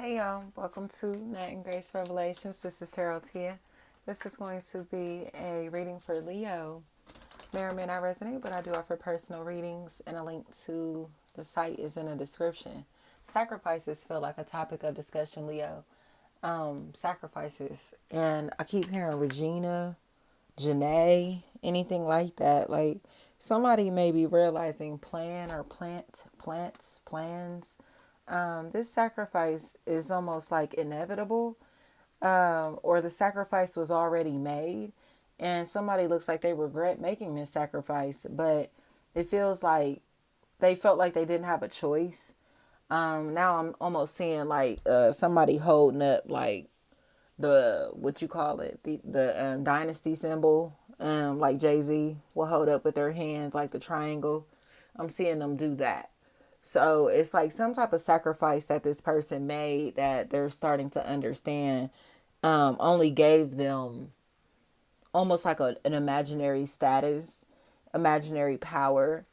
Hey y'all, welcome to Night and Grace Revelations. This is Tarot Tia. This is going to be a reading for Leo. May or may not resonate, but I do offer personal readings, and a link to the site is in the description. Sacrifices feel like a topic of discussion, Leo. Sacrifices. And I keep hearing Regina, Janae, anything like that. Like somebody may be realizing plans. This sacrifice is almost like inevitable, or the sacrifice was already made, and somebody looks like they regret making this sacrifice, but it feels like they felt like they didn't have a choice. Now I'm almost seeing like somebody holding up like the what you call it the dynasty symbol, like Jay-Z will hold up with their hands like the triangle. I'm seeing them do that. So it's like some type of sacrifice that this person made that they're starting to understand, only gave them almost like an imaginary status, imaginary power.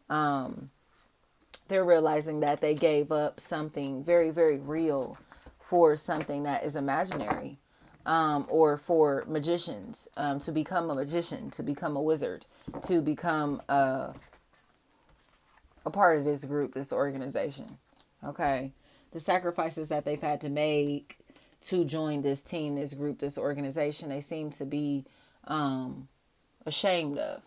They're realizing that they gave up something very, very real for something that is imaginary, or for magicians, to become a magician, to become a wizard, to become a part of this group, this organization. Okay. The sacrifices that they've had to make to join this team, this group, this organization, they seem to be ashamed of.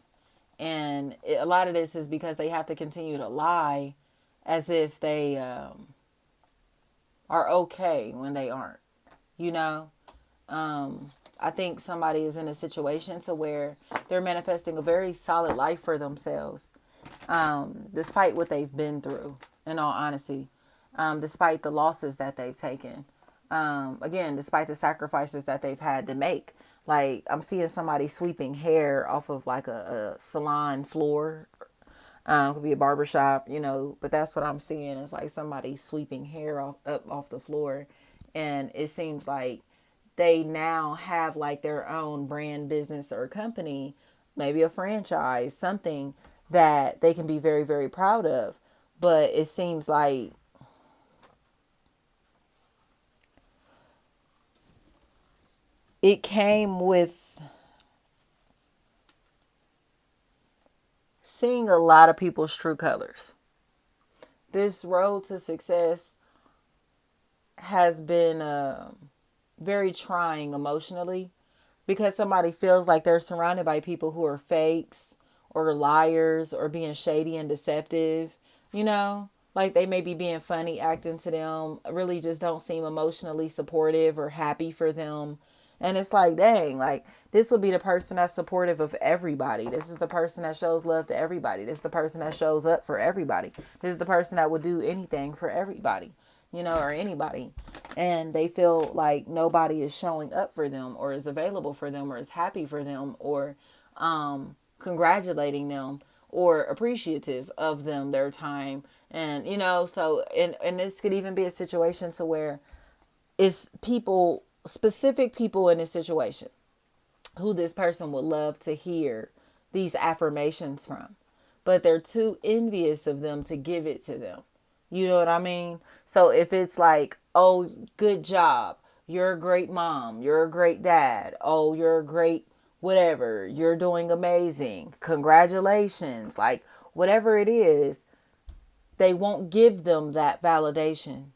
And a lot of this is because they have to continue to lie as if they are okay when they aren't, you know? I think somebody is in a situation to where they're manifesting a very solid life for themselves, despite what they've been through, in all honesty, despite the losses that they've taken, again, despite the sacrifices that they've had to make. Like, I'm seeing somebody sweeping hair off of like a salon floor. Could be a barber shop, but that's what I'm seeing is like somebody sweeping hair off the floor. And it seems like they now have like their own brand business or company, maybe a franchise, something that they can be very, very proud of. But it seems like it came with seeing a lot of people's true colors. This road to success has been very trying emotionally, because somebody feels like they're surrounded by people who are fakes or liars or being shady and deceptive, like they may be being funny, acting to them, really just don't seem emotionally supportive or happy for them. And it's like, dang, like this would be the person that's supportive of everybody. This is the person that shows love to everybody. This is the person that shows up for everybody. This is the person that would do anything for everybody, or anybody. And they feel like nobody is showing up for them or is available for them or is happy for them or congratulating them or appreciative of them, their time. And, so, and this could even be a situation to where it's people, specific people in this situation who this person would love to hear these affirmations from, but they're too envious of them to give it to them. You know what I mean? So if it's like, oh, good job. You're a great mom. You're a great dad. Oh, you're a great whatever. You're doing amazing. Congratulations. Like whatever it is, they won't give them that validation.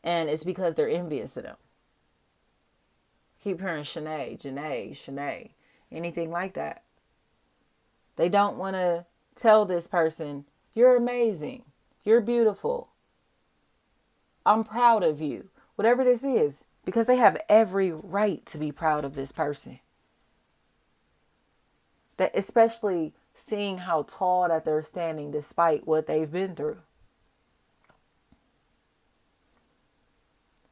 And it's because they're envious of them. Keep hearing Shanae, Janae, Shanae, anything like that. They don't want to tell this person, you're amazing. You're beautiful. I'm proud of you. Whatever this is, because they have every right to be proud of this person. That especially seeing how tall that they're standing despite what they've been through.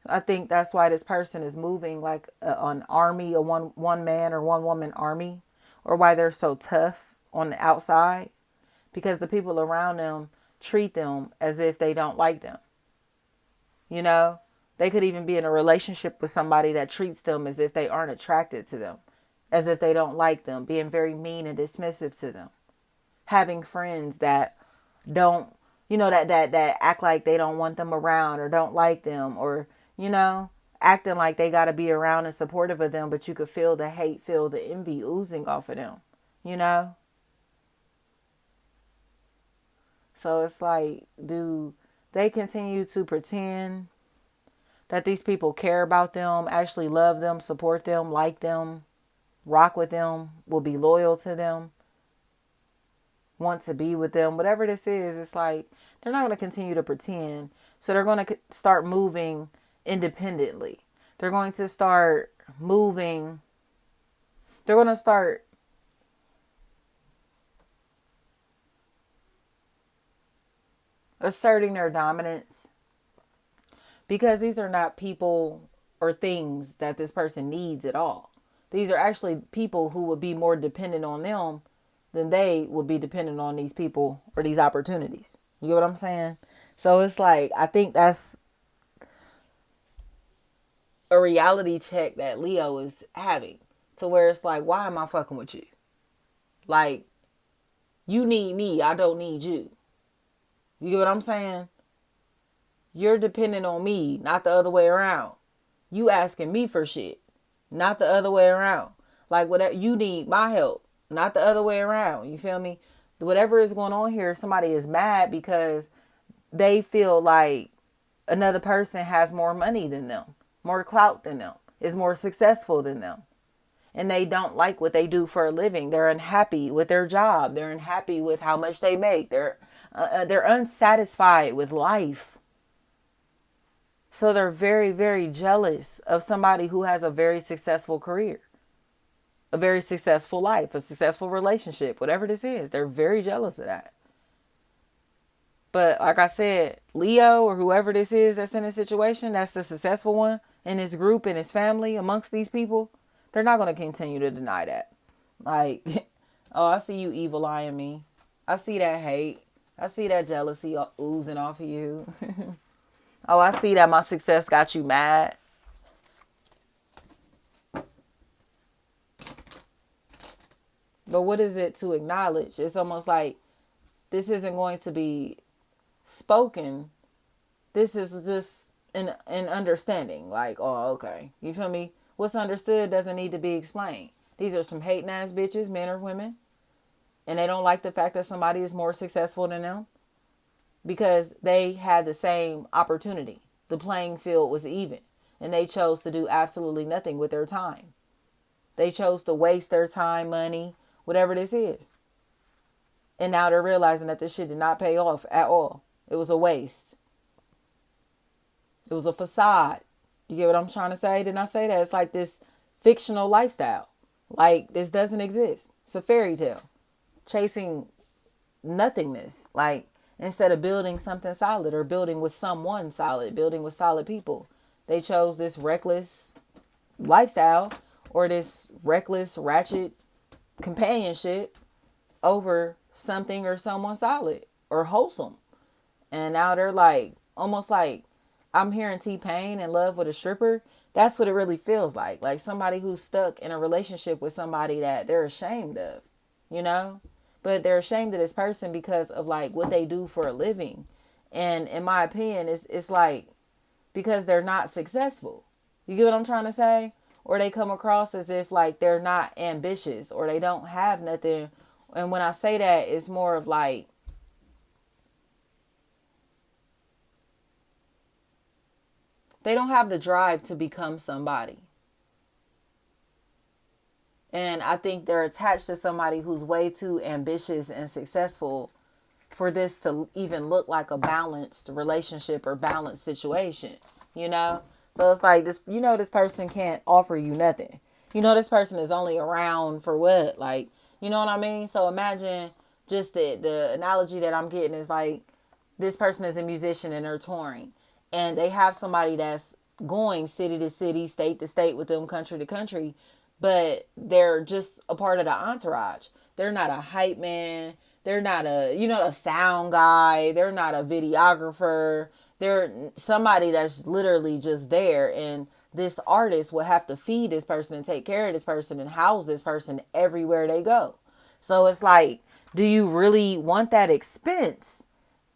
I think that's why this person is moving like an army, a one man or one woman army, or why they're so tough on the outside, because the people around them treat them as if they don't like them. They could even be in a relationship with somebody that treats them as if they aren't attracted to them, as if they don't like them, being very mean and dismissive to them. Having friends that don't, that act like they don't want them around or don't like them, or, you know, acting like they got to be around and supportive of them, but you could feel the hate, feel the envy oozing off of them, you know? So it's like, do they continue to pretend that these people care about them, actually love them, support them, like them, rock with them, will be loyal to them, want to be with them, whatever this is? It's like they're not going to continue to pretend. So they're going to start moving independently. They're going to start moving. They're going to start asserting their dominance, because these are not people or things that this person needs at all. These are actually people who would be more dependent on them than they would be dependent on these people or these opportunities. You get what I'm saying? So it's like, I think that's a reality check that Leo is having, to where it's like, why am I fucking with you? Like, you need me, I don't need you. You get what I'm saying? You're dependent on me, not the other way around. You asking me for shit, not the other way around. Like, whatever, you need my help, not the other way around. You feel me? Whatever is going on here, somebody is mad because they feel like another person has more money than them, more clout than them, is more successful than them. And they don't like what they do for a living. They're unhappy with their job. They're unhappy with how much they make. They're unsatisfied with life. So they're very, very jealous of somebody who has a very successful career, a very successful life, a successful relationship, whatever this is. They're very jealous of that. But like I said, Leo or whoever this is that's in this situation, that's the successful one in this group, in his family, amongst these people, they're not going to continue to deny that. Like, oh, I see you evil eyeing me. I see that hate. I see that jealousy oozing off of you. Oh, I see that my success got you mad. But what is it to acknowledge? It's almost like this isn't going to be spoken. This is just an understanding. Like, oh, okay. You feel me? What's understood doesn't need to be explained. These are some hating ass bitches, men or women. And they don't like the fact that somebody is more successful than them, because they had the same opportunity. The playing field was even. And they chose to do absolutely nothing with their time. They chose to waste their time, money, whatever this is. And now they're realizing that this shit did not pay off at all. It was a waste. It was a facade. You get what I'm trying to say? Didn't I say that? It's like this fictional lifestyle. Like, this doesn't exist. It's a fairy tale. Chasing nothingness. Like, instead of building something solid or building with someone solid, building with solid people, they chose this reckless lifestyle or this reckless, ratchet companionship over something or someone solid or wholesome. And now they're like, almost like, I'm hearing T-Pain in love with a stripper. That's what it really feels like. Like somebody who's stuck in a relationship with somebody that they're ashamed of, you know? But they're ashamed of this person because of like what they do for a living. And in my opinion, it's like because they're not successful. You get what I'm trying to say? Or they come across as if like they're not ambitious or they don't have nothing. And when I say that, it's more of like, they don't have the drive to become somebody. And I think they're attached to somebody who's way too ambitious and successful for this to even look like a balanced relationship or balanced situation, you know? So it's like this, you know, this person can't offer you nothing. You know, this person is only around for what? Like, you know what I mean? So imagine just the analogy that I'm getting is like this person is a musician and they're touring and they have somebody that's going city to city, state to state with them, country to country, but they're just a part of the entourage. They're not a hype man. They're not a, you know, a sound guy. They're not a videographer. They're somebody that's literally just there. And this artist will have to feed this person and take care of this person and house this person everywhere they go. So it's like, do you really want that expense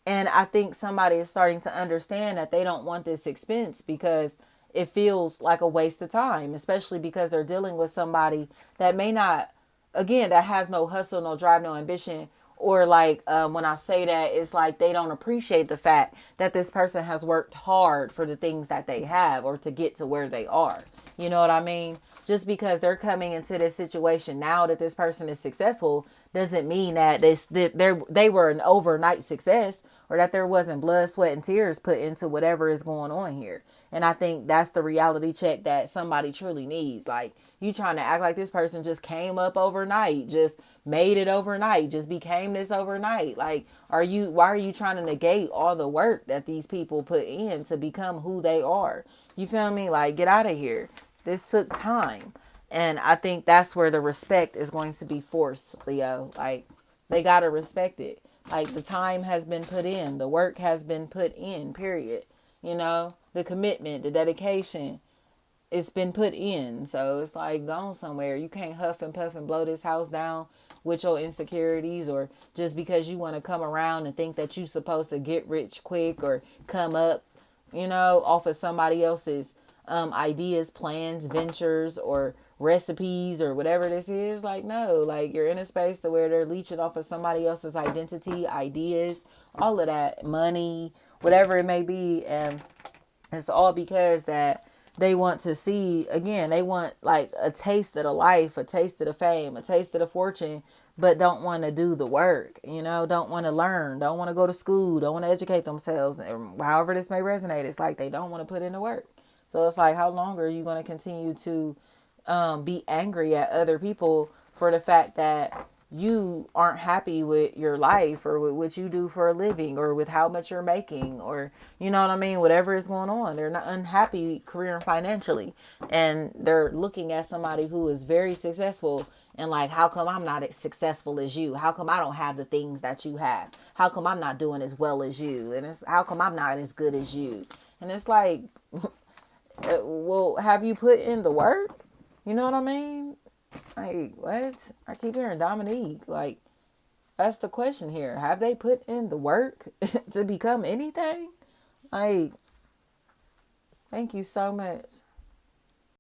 And I think somebody is starting to understand that they don't want this expense because it feels like a waste of time, especially because they're dealing with somebody that may not, again, that has no hustle, no drive, no ambition. Or like when I say that, it's like they don't appreciate the fact that this person has worked hard for the things that they have or to get to where they are. You know what I mean? Just because they're coming into this situation now that this person is successful doesn't mean that they were an overnight success or that there wasn't blood, sweat, and tears put into whatever is going on here. And I think that's the reality check that somebody truly needs. Like, you trying to act like this person just came up overnight, just made it overnight, just became this overnight. Like, why are you trying to negate all the work that these people put in to become who they are? You feel me? Like, get out of here. This took time. And I think that's where the respect is going to be forced, Leo. Like, they got to respect it. Like, the time has been put in, the work has been put in, period. You know, the commitment, the dedication, it's been put in. So it's like, gone somewhere. You can't huff and puff and blow this house down with your insecurities, or just because you want to come around and think that you're supposed to get rich quick or come up, off of somebody else's ideas, plans, ventures, or recipes, or whatever this is. Like, no, like, you're in a space to where they're leeching off of somebody else's identity, ideas, all of that, money, whatever it may be. And it's all because that they want to see, again, they want like a taste of the life, a taste of the fame, a taste of the fortune, but don't want to do the work, don't want to learn, don't want to go to school, don't want to educate themselves. And however this may resonate, it's like they don't want to put in the work. So it's like, how long are you going to continue to be angry at other people for the fact that you aren't happy with your life or with what you do for a living or with how much you're making, or you know what I mean, whatever is going on? They're not unhappy career and financially, and they're looking at somebody who is very successful and like, how come I'm not as successful as you? How come I don't have the things that you have? How come I'm not doing as well as you? And it's, how come I'm not as good as you? And it's like, well, have you put in the work? You know what I mean? Like, what? I keep hearing Dominique. Like, that's the question here. Have they put in the work to become anything? Like, thank you so much.